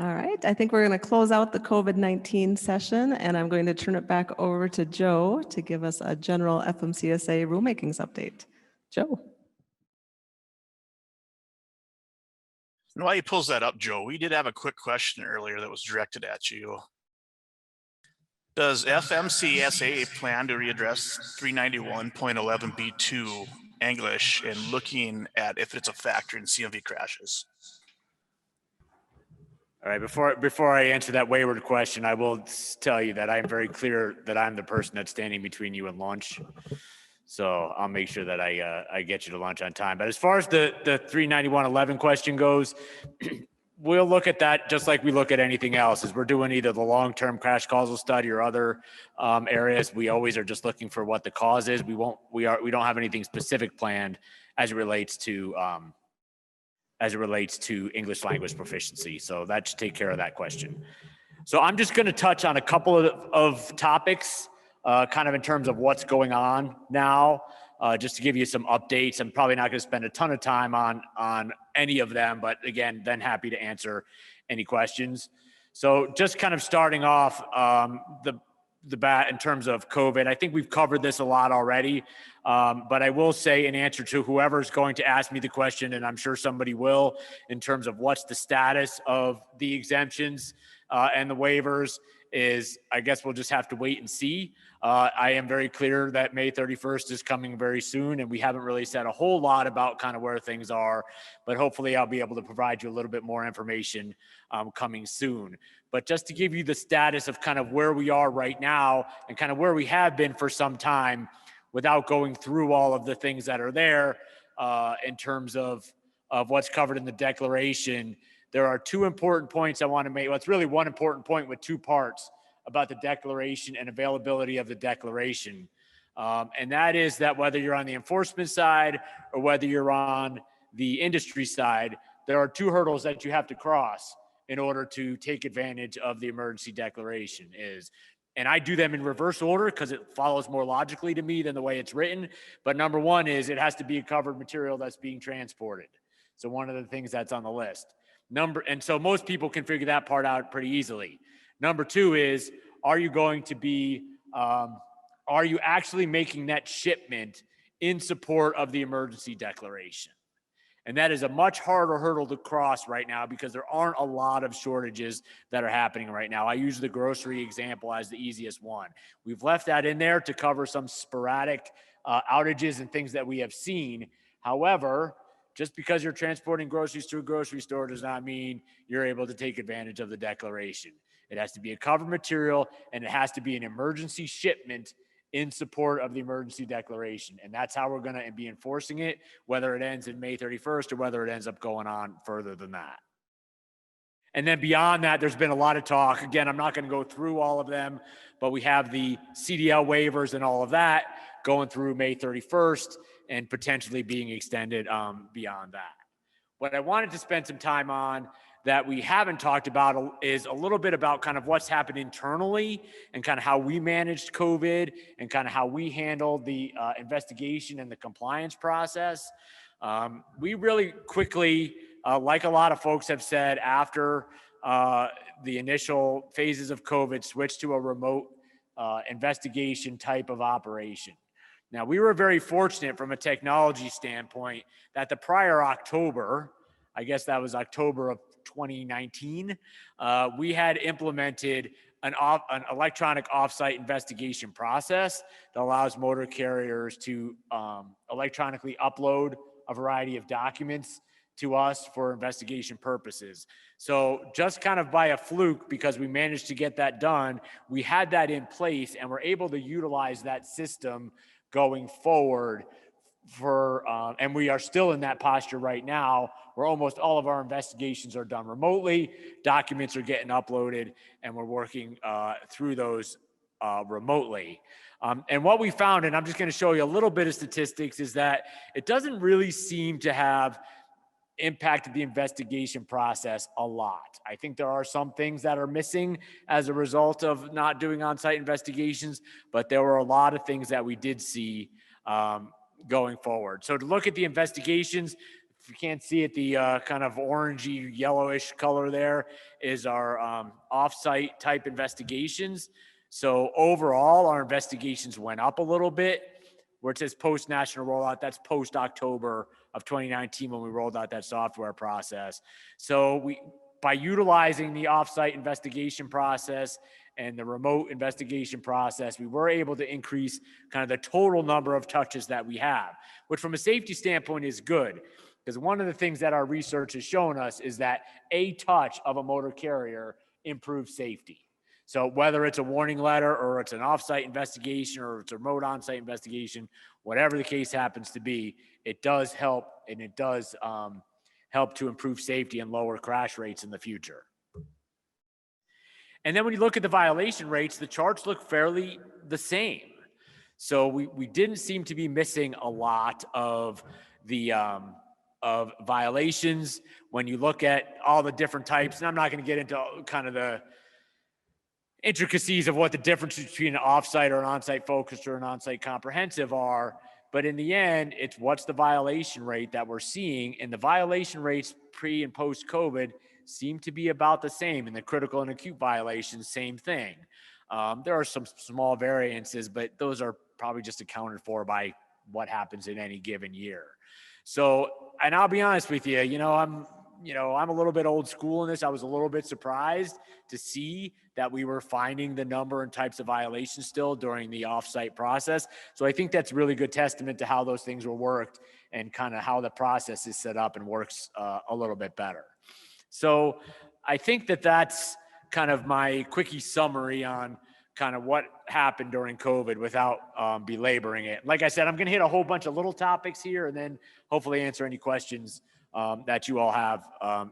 All right, I think we're going to close out the COVID-19 session, and I'm going to turn it back over to Joe to give us a general FMCSA rulemakings update. Joe. And while he pulls that up, Joe, we did have a quick question earlier that was directed at you. Does FMCSA plan to readdress 391.11B2 English and looking at if it's a factor in CMV crashes? All right, before I answer that wayward question, I will tell you that I'm very clear that I'm the person that's standing between you and lunch. So I'll make sure that I get you to lunch on time. But as far as the 391.11 question goes, we'll look at that just like we look at anything else. As we're doing either the long-term crash causal study or other areas, we always are just looking for what the cause is. We don't have anything specific planned as it relates to English language proficiency. So that should take care of that question. So I'm just going to touch on a couple of topics, kind of in terms of what's going on now, just to give you some updates. I'm probably not going to spend a ton of time on any of them, but again, then happy to answer any questions. So just kind of starting off the bat in terms of COVID, I think we've covered this a lot already, but I will say in answer to whoever's going to ask me the question, and I'm sure somebody will, in terms of what's the status of the exemptions and the waivers, is I guess we'll just have to wait and see. I am very clear that May 31st is coming very soon, and we haven't really said a whole lot about kind of where things are, but hopefully I'll be able to provide you a little bit more information coming soon. But just to give you the status of kind of where we are right now and kind of where we have been for some time without going through all of the things that are there in terms of what's covered in the declaration, there are two important points I want to make. Well, it's really one important point with two parts about the declaration and availability of the declaration. And that is that whether you're on the enforcement side or whether you're on the industry side, there are two hurdles that you have to cross in order to take advantage of the emergency declaration and I do them in reverse order because it follows more logically to me than the way it's written. But number one is it has to be a covered material that's being transported. So one of the things that's on the list. And so most people can figure that part out pretty easily. Number two is, are you actually making that shipment in support of the emergency declaration? And that is a much harder hurdle to cross right now because there aren't a lot of shortages that are happening right now. I use the grocery example as the easiest one. We've left that in there to cover some sporadic outages and things that we have seen. However, just because you're transporting groceries to a grocery store does not mean you're able to take advantage of the declaration. It has to be a covered material and it has to be an emergency shipment in support of the emergency declaration. And that's how we're going to be enforcing it, whether it ends in May 31st or whether it ends up going on further than that. And then beyond that, there's been a lot of talk. Again, I'm not going to go through all of them, but we have the CDL waivers and all of that going through May 31st and potentially being extended beyond that. What I wanted to spend some time on that we haven't talked about is a little bit about kind of what's happened internally and kind of how we managed COVID and kind of how we handled the investigation and the compliance process. We really quickly, like a lot of folks have said, after the initial phases of COVID, switched to a remote investigation type of operation. Now, we were very fortunate from a technology standpoint that the prior October, I guess that was October of 2019, we had implemented an electronic offsite investigation process that allows motor carriers to electronically upload a variety of documents to us for investigation purposes. So just kind of by a fluke, because we managed to get that done, we had that in place and we're able to utilize that system going forward and we are still in that posture right now where almost all of our investigations are done remotely, documents are getting uploaded, and we're working through those remotely. And what we found, and I'm just going to show you a little bit of statistics, is that it doesn't really seem to have impacted the investigation process a lot. I think there are some things that are missing as a result of not doing on-site investigations, but there were a lot of things that we did see going forward. So to look at the investigations, you can't see it, the kind of orangey yellowish color there is our off-site type investigations. So overall, our investigations went up a little bit. Where it says post-national rollout, that's post-October of 2019 when we rolled out that software process. So by utilizing the off-site investigation process and the remote investigation process, we were able to increase kind of the total number of touches that we have, which from a safety standpoint is good. Because one of the things that our research has shown us is that a touch of a motor carrier improves safety. So whether it's a warning letter or it's an off-site investigation or it's a remote on-site investigation, whatever the case happens to be, it does help, and it does help to improve safety and lower crash rates in the future. And then when you look at the violation rates, the charts look fairly the same. So we didn't seem to be missing a lot of the of violations when you look at all the different types. And I'm not going to get into kind of the intricacies of what the difference between an offsite or an onsite focused or an onsite comprehensive are. But in the end, it's what's the violation rate that we're seeing. And the violation rates pre and post COVID seem to be about the same. And the critical and acute violations, same thing. There are some small variances, but those are probably just accounted for by what happens in any given year. So, and I'll be honest with you, I'm a little bit old school in this. I was a little bit surprised to see that we were finding the number and types of violations still during the offsite process. So I think that's really good testament to how those things were worked and kind of how the process is set up and works a little bit better. So I think that's kind of my quickie summary on kind of what happened during COVID without belaboring it. Like I said, I'm going to hit a whole bunch of little topics here and then hopefully answer any questions that you all have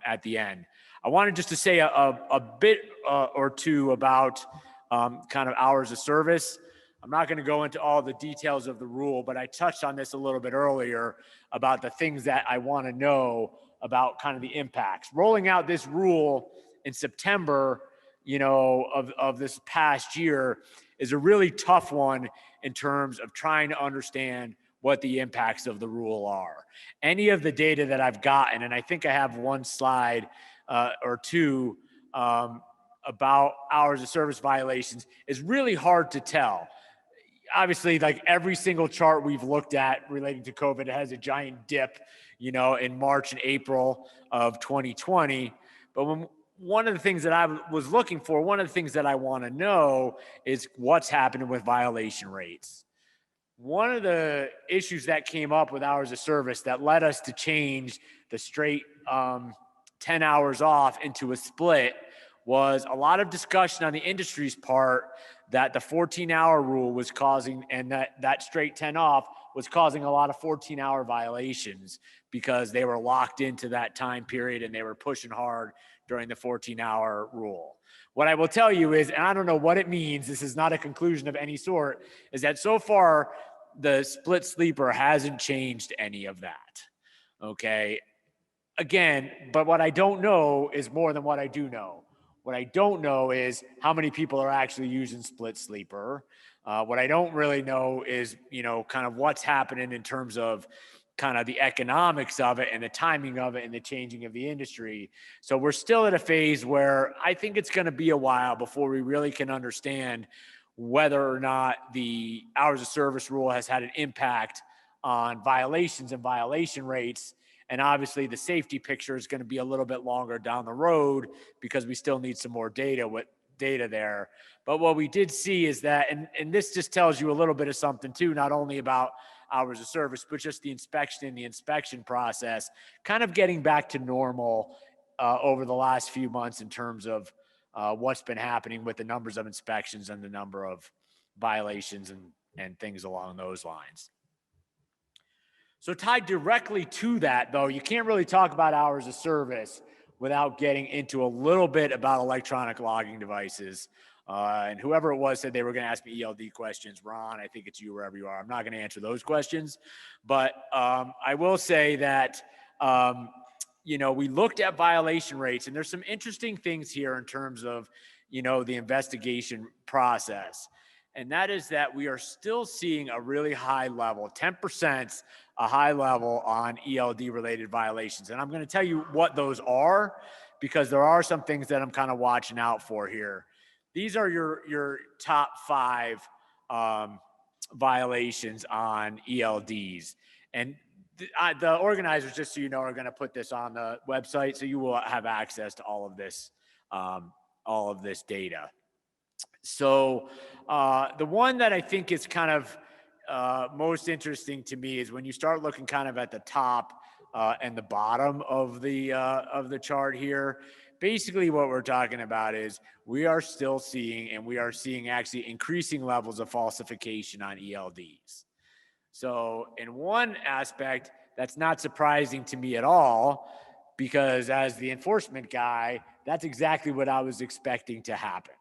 at the end. I wanted just to say a bit or two about kind of hours of service. I'm not going to go into all the details of the rule, but I touched on this a little bit earlier about the things that I want to know about kind of the impacts. Rolling out this rule in September, of this past year is a really tough one in terms of trying to understand what the impacts of the rule are. Any of the data that I've gotten, and I think I have one slide or two about hours of service violations, is really hard to tell. Obviously, like every single chart we've looked at relating to COVID has a giant dip, in March and April of 2020. But one of the things that I was looking for, one of the things that I want to know is what's happening with violation rates. One of the issues that came up with hours of service that led us to change the straight 10 hours off into a split was a lot of discussion on the industry's part that the 14-hour rule was causing, and that straight 10 off was causing a lot of 14-hour violations because they were locked into that time period and they were pushing hard during the 14-hour rule. What I will tell you is, and I don't know what it means, this is not a conclusion of any sort, is that so far the split sleeper hasn't changed any of that. Okay. Again, but what I don't know is more than what I do know. What I don't know is how many people are actually using split sleeper. What I don't really know is, kind of what's happening in terms of kind of the economics of it and the timing of it and the changing of the industry. So we're still at a phase where I think it's going to be a while before we really can understand whether or not the hours of service rule has had an impact on violations and violation rates. And obviously the safety picture is going to be a little bit longer down the road because we still need some more data there. But what we did see is that, and this just tells you a little bit of something too, not only about hours of service, but just the inspection and the inspection process kind of getting back to normal over the last few months in terms of what's been happening with the numbers of inspections and the number of violations and things along those lines. So tied directly to that, though, you can't really talk about hours of service without getting into a little bit about electronic logging devices. And whoever it was said they were going to ask me ELD questions. Ron, I think it's you wherever you are. I'm not going to answer those questions. But I will say that, we looked at violation rates, and there's some interesting things here in terms of, the investigation process. And that is that we are still seeing a really high level, 10%, a high level on ELD related violations. And I'm going to tell you what those are, because there are some things that I'm kind of watching out for here. These are your top 5 violations on ELDs. And the organizers, just so you know, are going to put this on the website, so you will have access to all of this data. So the one that I think is kind of most interesting to me is when you start looking kind of at the top and the bottom of the chart here. Basically, what we're talking about is we are still seeing, and we are seeing actually increasing levels of falsification on ELDs. So in one aspect, that's not surprising to me at all, because as the enforcement guy, that's exactly what I was expecting to happen.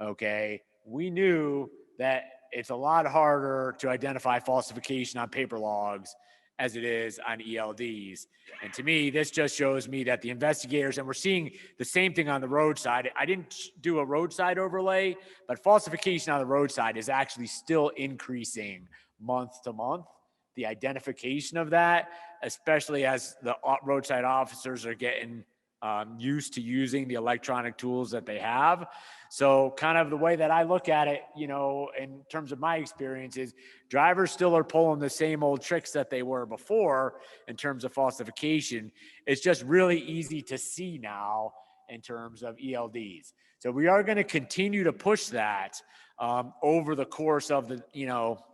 Okay, we knew that it's a lot harder to identify falsification on paper logs as it is on ELDs. And to me, this just shows me that the investigators, and we're seeing the same thing on the roadside. I didn't do a roadside overlay, but falsification on the roadside is actually still increasing month to month. The identification of that, especially as the roadside officers are getting used to using the electronic tools that they have. So kind of the way that I look at it, you know, in terms of my experience, is drivers still are pulling the same old tricks that they were before in terms of falsification. It's just really easy to see now in terms of ELDs. So we are going to continue to push that over the course of the, you know,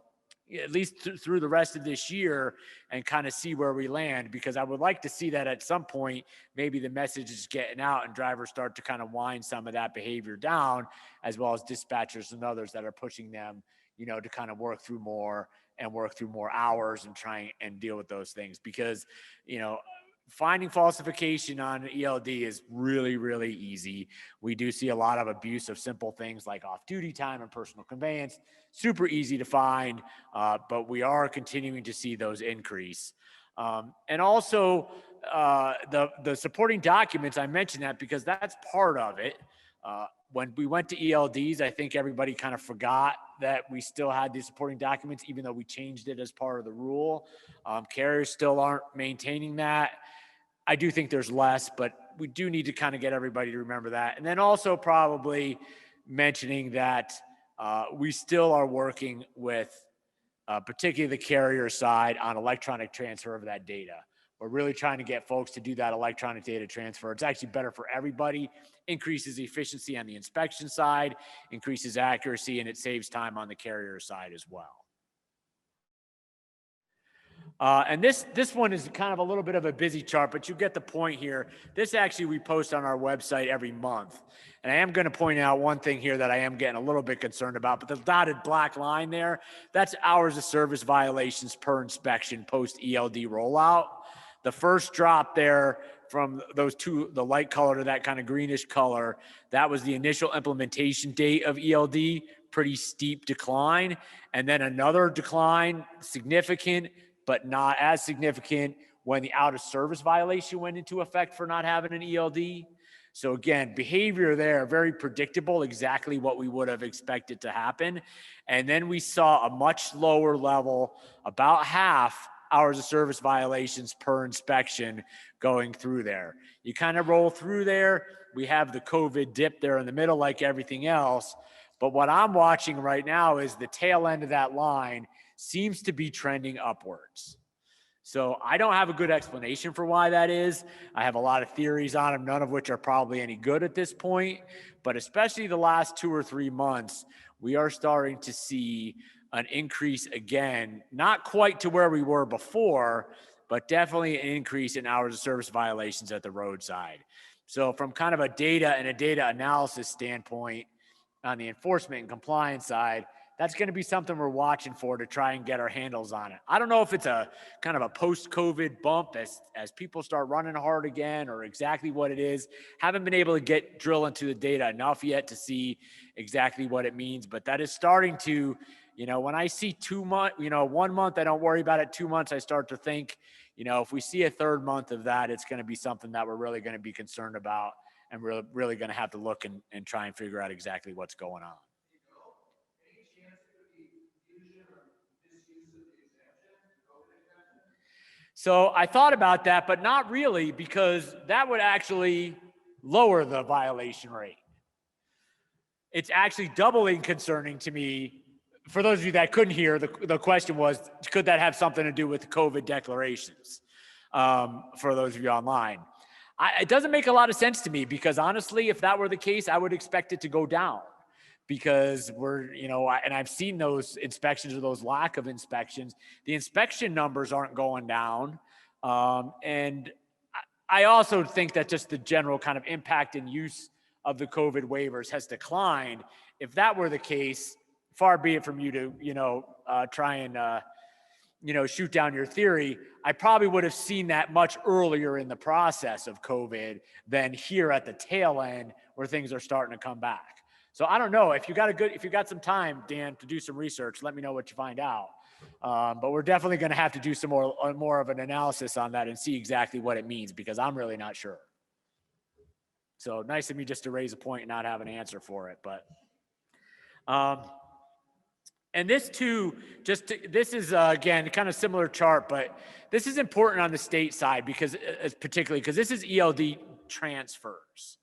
at least through the rest of this year, and kind of see where we land, because I would like to see that at some point, maybe the message is getting out and drivers start to kind of wind some of that behavior down, as well as dispatchers and others that are pushing them, you know, to kind of work through more hours and try and deal with those things. Because, you know, finding falsification on ELD is really, really easy. We do see a lot of abuse of simple things like off-duty time and personal conveyance. Super easy to find, but we are continuing to see those increase. And also the supporting documents, I mentioned that because that's part of it. When we went to ELDs, I think everybody kind of forgot that we still had these supporting documents, even though we changed it as part of the rule. Carriers still aren't maintaining that. I do think there's less, but we do need to kind of get everybody to remember that. And then also probably mentioning that we still are working with particularly the carrier side on electronic transfer of that data. We're really trying to get folks to do that electronic data transfer. It's actually better for everybody, increases efficiency on the inspection side, increases accuracy, and it saves time on the carrier side as well. And this one is kind of a little bit of a busy chart, but you get the point here. This actually we post on our website every month. And I am going to point out one thing here that I am getting a little bit concerned about, but the dotted black line there, that's hours of service violations per inspection post ELD rollout. The first drop there from those two, the light color to that kind of greenish color, that was the initial implementation date of ELD, pretty steep decline. And then another decline, significant, but not as significant when the out of service violation went into effect for not having an ELD. So again, behavior there, very predictable, exactly what we would have expected to happen. And then we saw a much lower level, about half hours of service violations per inspection going through there. You kind of roll through there. We have the COVID dip there in the middle like everything else. But what I'm watching right now is the tail end of that line seems to be trending upwards. So I don't have a good explanation for why that is. I have a lot of theories on them, none of which are probably any good at this point. But especially the last 2 or 3 months, we are starting to see an increase again, not quite to where we were before, but definitely an increase in hours of service violations at the roadside. So from kind of a data and a data analysis standpoint on the enforcement and compliance side, that's going to be something we're watching for to try and get our handles on it. I don't know if it's a kind of a post-COVID bump as people start running hard again, or exactly what it is. Haven't been able to drill into the data enough yet to see exactly what it means, but that is starting to, you know, when I see 2 months, you know, 1 month, I don't worry about it. 2 months, I start to think, you know, if we see a third month of that, it's going to be something that we're really going to be concerned about, and we're really going to have to look and try and figure out exactly what's going on. So I thought about that, but not really, because that would actually lower the violation rate. It's actually doubly concerning to me. For those of you that couldn't hear, the question was, could that have something to do with the COVID declarations? For those of you online. It doesn't make a lot of sense to me, because honestly, if that were the case, I would expect it to go down, because and I've seen those inspections or those lack of inspections. The inspection numbers aren't going down. And I also think that just the general kind of impact and use of the COVID waivers has declined. If that were the case, far be it from you to, try and, shoot down your theory. I probably would have seen that much earlier in the process of COVID than here at the tail end where things are starting to come back. So I don't know, if you got some time, Dan, to do some research, let me know what you find out. But we're definitely going to have to do some more of an analysis on that and see exactly what it means, because I'm really not sure. So nice of me just to raise a point and not have an answer for it. But, and this too, this is, again, kind of similar chart, but this is important on the state side, because particularly because this is ELD transfers.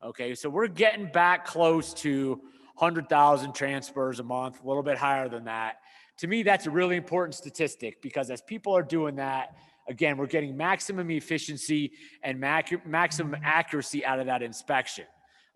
Okay. So we're getting back close to 100,000 transfers a month, a little bit higher than that. To me, that's a really important statistic, because as people are doing that, again, we're getting maximum efficiency and maximum accuracy out of that inspection.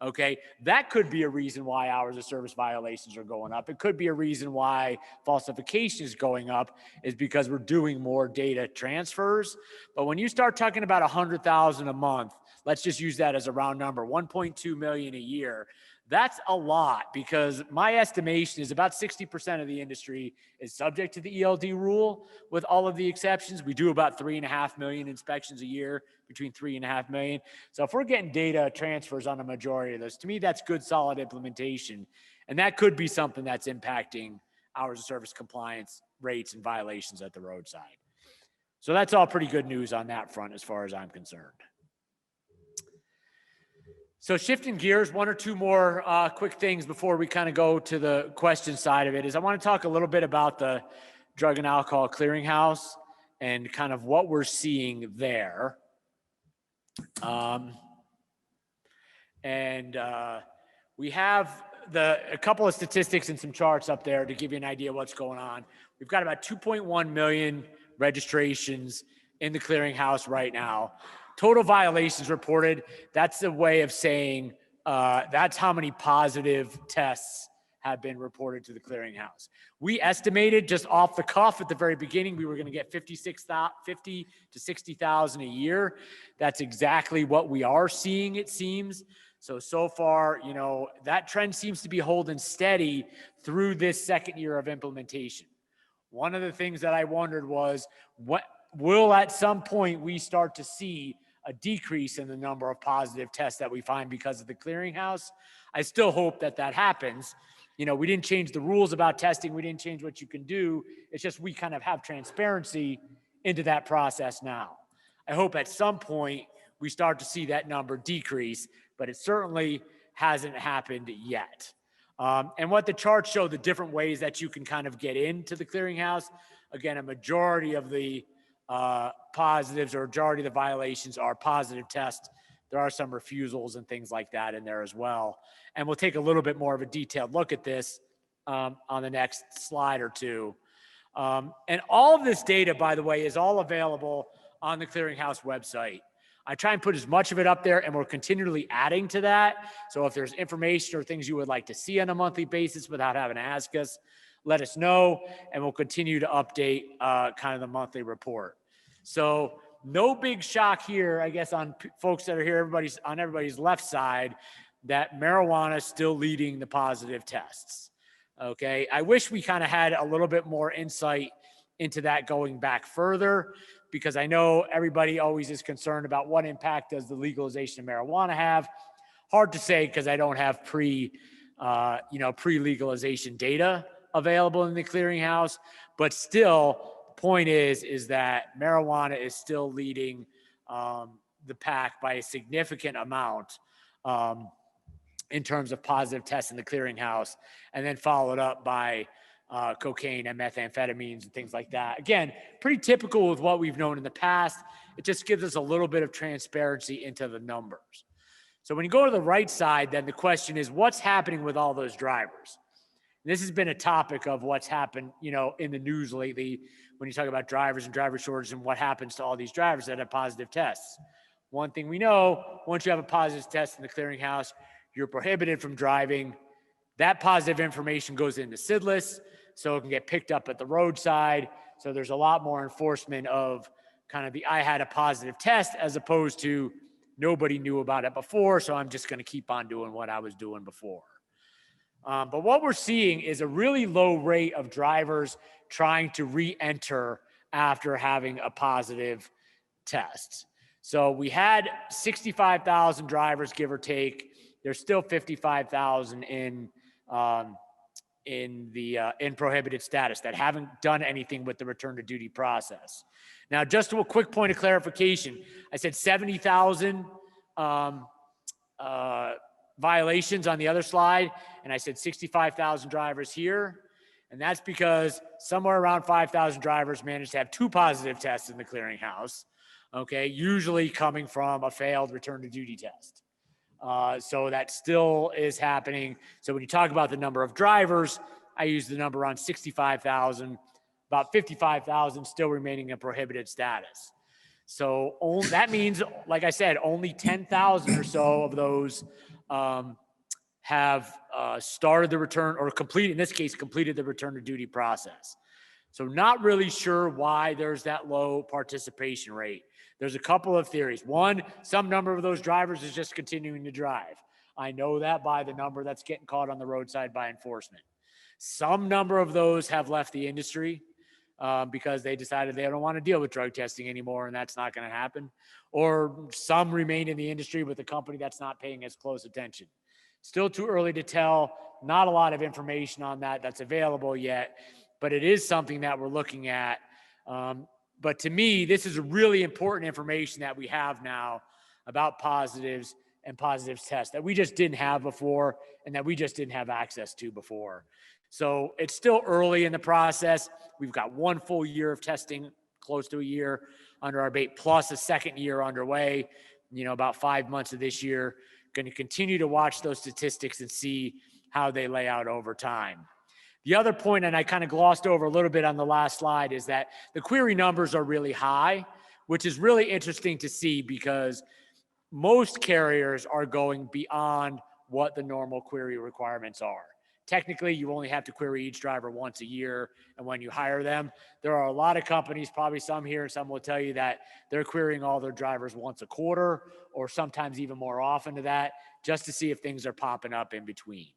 Okay, that could be a reason why hours of service violations are going up. It could be a reason why falsification is going up, is because we're doing more data transfers. But when you start talking about 100,000 a month, let's just use that as a round number, 1.2 million a year. That's a lot, because my estimation is about 60% of the industry is subject to the ELD rule with all of the exceptions. We do about 3.5 million inspections a year, between 3.5 million. So if we're getting data transfers on a majority of those, to me, that's good, solid implementation. And that could be something that's impacting hours of service compliance rates and violations at the roadside. So that's all pretty good news on that front, as far as I'm concerned. So shifting gears, one or two more quick things before we kind of go to the question side of it, is I want to talk a little bit about the Drug and Alcohol Clearinghouse and kind of what we're seeing there. We have a couple of statistics and some charts up there to give you an idea of what's going on. We've got about 2.1 million registrations in the clearinghouse right now. Total violations reported, that's a way of saying that's how many positive tests have been reported to the clearinghouse. We estimated, just off the cuff at the very beginning, we were going to get 50 to 60,000 a year. That's exactly what we are seeing, it seems. So far, that trend seems to be holding steady through this second year of implementation. One of the things that I wondered was, what will at some point we start to see a decrease in the number of positive tests that we find because of the clearinghouse? I still hope that happens. We didn't change the rules about testing. We didn't change what you can do. It's just we kind of have transparency into that process now. I hope at some point we start to see that number decrease, but it certainly hasn't happened yet. And what the charts show, the different ways that you can kind of get into the clearinghouse. Again, a majority of the positives, or majority of the violations, are positive tests. There are some refusals and things like that in there as well. And we'll take a little bit more of a detailed look at this on the next slide or two. And all of this data, by the way, is all available on the clearinghouse website. I try and put as much of it up there, and we're continually adding to that. So if there's information or things you would like to see on a monthly basis without having to ask us, let us know, and we'll continue to update kind of the monthly report. So no big shock here, I guess, on folks that are here, everybody's left side, that marijuana is still leading the positive tests. Okay, I wish we kind of had a little bit more insight into that going back further, because I know everybody always is concerned about what impact does the legalization of marijuana have. Hard to say, because I don't have pre-legalization data available in the clearinghouse, but still, the point is that marijuana is still leading the pack by a significant amount in terms of positive tests in the clearinghouse, and then followed up by cocaine and methamphetamines and things like that. Again, pretty typical with what we've known in the past. It just gives us a little bit of transparency into the numbers. So when you go to the right side, then the question is, what's happening with all those drivers? This has been a topic of what's happened, in the news lately when you talk about drivers and driver shortages and what happens to all these drivers that have positive tests. One thing we know, once you have a positive test in the clearinghouse, you're prohibited from driving. That positive information goes into SIDless, so it can get picked up at the roadside. So there's a lot more enforcement of kind of I had a positive test as opposed to nobody knew about it before, so I'm just going to keep on doing what I was doing before. But what we're seeing is a really low rate of drivers trying to re-enter after having a positive test. So we had 65,000 drivers, give or take. There's still 55,000 in prohibited status that haven't done anything with the return to duty process. Now, just to a quick point of clarification, I said 70,000 violations on the other slide, and I said 65,000 drivers here. And that's because somewhere around 5,000 drivers managed to have 2 positive tests in the clearinghouse, okay, usually coming from a failed return to duty test. So that still is happening. So when you talk about the number of drivers, I use the number around 65,000, about 55,000 still remaining in prohibited status. So that means, like I said, only 10,000 or so of those have started the return or completed the return to duty process. So not really sure why there's that low participation rate. There's a couple of theories. One, some number of those drivers is just continuing to drive. I know that by the number that's getting caught on the roadside by enforcement. Some number of those have left the industry because they decided they don't want to deal with drug testing anymore, and that's not going to happen. Or some remain in the industry with a company that's not paying as close attention. Still too early to tell. Not a lot of information on that that's available yet, but it is something that we're looking at. But to me, this is really important information that we have now about positives and positives tests that we just didn't have before and that we just didn't have access to before. So it's still early in the process. We've got 1 full year of testing, close to a year under our bait, plus a second year underway, about 5 months of this year. Going to continue to watch those statistics and see how they lay out over time. The other point, and I kind of glossed over a little bit on the last slide, is that the query numbers are really high, which is really interesting to see because most carriers are going beyond what the normal query requirements are. Technically, you only have to query each driver once a year, and when you hire them, there are a lot of companies, probably some here, some will tell you that they're querying all their drivers once a quarter, or sometimes even more often to that, just to see if things are popping up in between.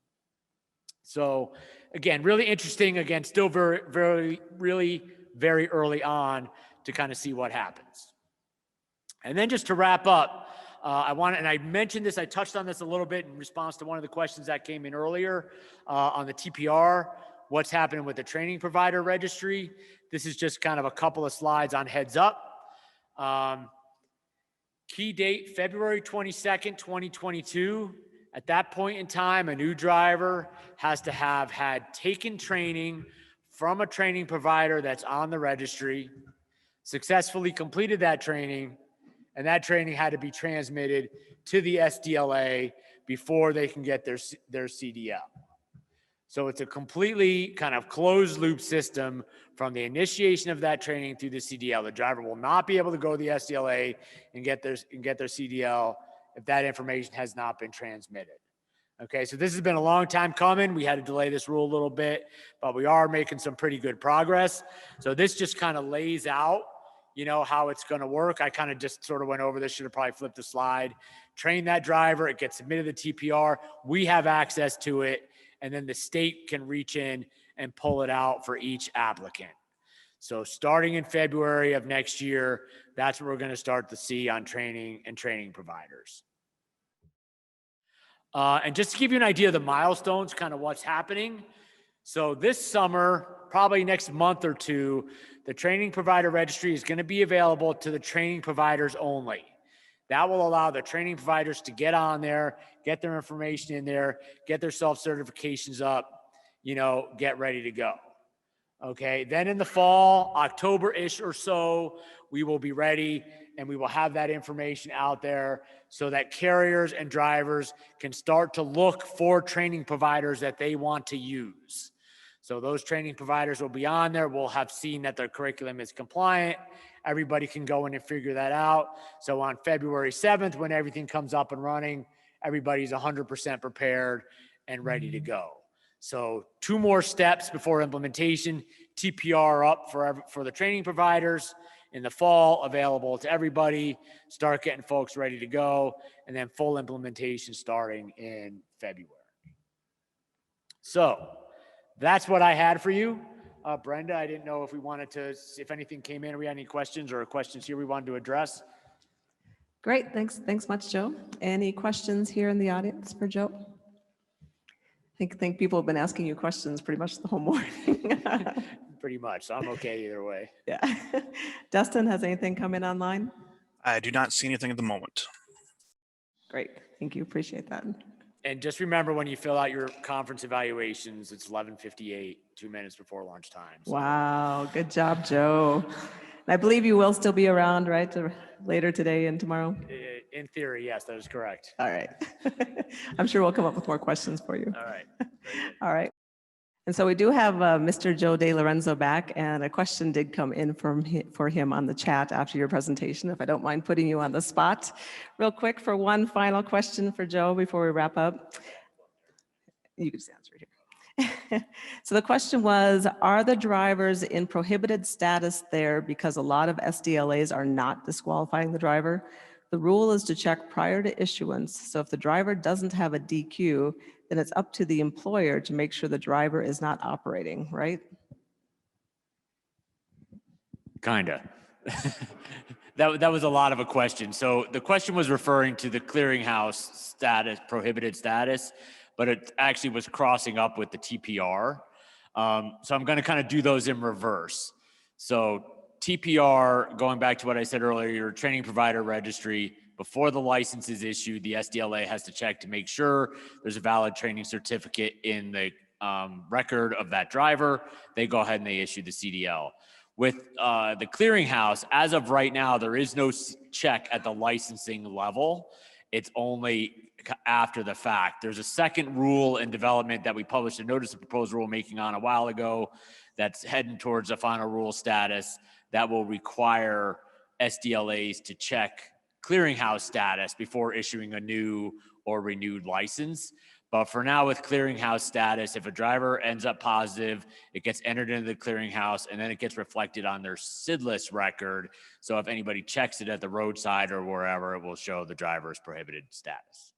So again, really interesting. Again, still very early on to kind of see what happens. And then just to wrap up, and I mentioned this, I touched on this a little bit in response to one of the questions that came in earlier on the TPR, what's happening with the training provider registry. This is just kind of a couple of slides on heads up. Key date, February 22nd, 2022. At that point in time, a new driver has to have had taken training from a training provider that's on the registry, successfully completed that training, and that training had to be transmitted to the SDLA before they can get their CDL. So it's a completely kind of closed loop system from the initiation of that training through the CDL. The driver will not be able to go to the SDLA and get their CDL if that information has not been transmitted. Okay, so this has been a long time coming. We had to delay this rule a little bit, but we are making some pretty good progress. So this just kind of lays out, how it's going to work. I kind of just sort of went over this, should have probably flipped the slide. Train that driver, it gets submitted to TPR. We have access to it, and then the state can reach in and pull it out for each applicant. So starting in February of next year, that's what we're going to start to see on training and training providers. And just to give you an idea of the milestones, kind of what's happening. So this summer, probably next month or two, the training provider registry is going to be available to the training providers only. That will allow the training providers to get on there, get their information in there, get their self-certifications up, get ready to go. Okay, then in the fall, October-ish or so, we will be ready and we will have that information out there so that carriers and drivers can start to look for training providers that they want to use. So those training providers will be on there. We'll have seen that their curriculum is compliant. Everybody can go in and figure that out. So on February 7th, when everything comes up and running, everybody's 100% prepared and ready to go. So 2 more steps before implementation. TPR up for the training providers in the fall, available to everybody. Start getting folks ready to go, and then full implementation starting in February. So that's what I had for you. Brenda, I didn't know if we wanted to, if anything came in, or we had any questions or questions here we wanted to address. Great, thanks much, Joe. Any questions here in the audience for Joe? I think people have been asking you questions pretty much the whole morning. Pretty much, so I'm okay either way. Yeah. Dustin, has anything come in online? I do not see anything at the moment. Great, thank you, appreciate that. And just remember, when you fill out your conference evaluations, it's 11:58, 2 minutes before lunchtime. So. Wow, good job, Joe. And I believe you will still be around, right, later today and tomorrow? In theory, yes, that is correct. All right. I'm sure we'll come up with more questions for you. All right. All right. And so we do have Mr. Joe De Lorenzo back, and a question did come in for him on the chat after your presentation, if I don't mind putting you on the spot. Real quick for one final question for Joe before we wrap up. You can just answer it here. So the question was, are the drivers in prohibited status there because a lot of SDLAs are not disqualifying the driver? The rule is to check prior to issuance. So if the driver doesn't have a DQ, then it's up to the employer to make sure the driver is not operating, right? Kinda. That was a lot of a question. So the question was referring to the clearinghouse status, prohibited status, but it actually was crossing up with the TPR. So I'm going to kind of do those in reverse. So TPR, going back to what I said earlier, your training provider registry, before the license is issued, the SDLA has to check to make sure there's a valid training certificate in the record of that driver. They go ahead and they issue the CDL. With the clearinghouse, as of right now, there is no check at the licensing level. It's only after the fact. There's a second rule in development that we published a notice of proposed rulemaking on a while ago that's heading towards a final rule status that will require SDLAs to check clearinghouse status before issuing a new or renewed license. But for now, with clearinghouse status, if a driver ends up positive, it gets entered into the clearinghouse and then it gets reflected on their SIDless record. So if anybody checks it at the roadside or wherever, it will show the driver's prohibited status.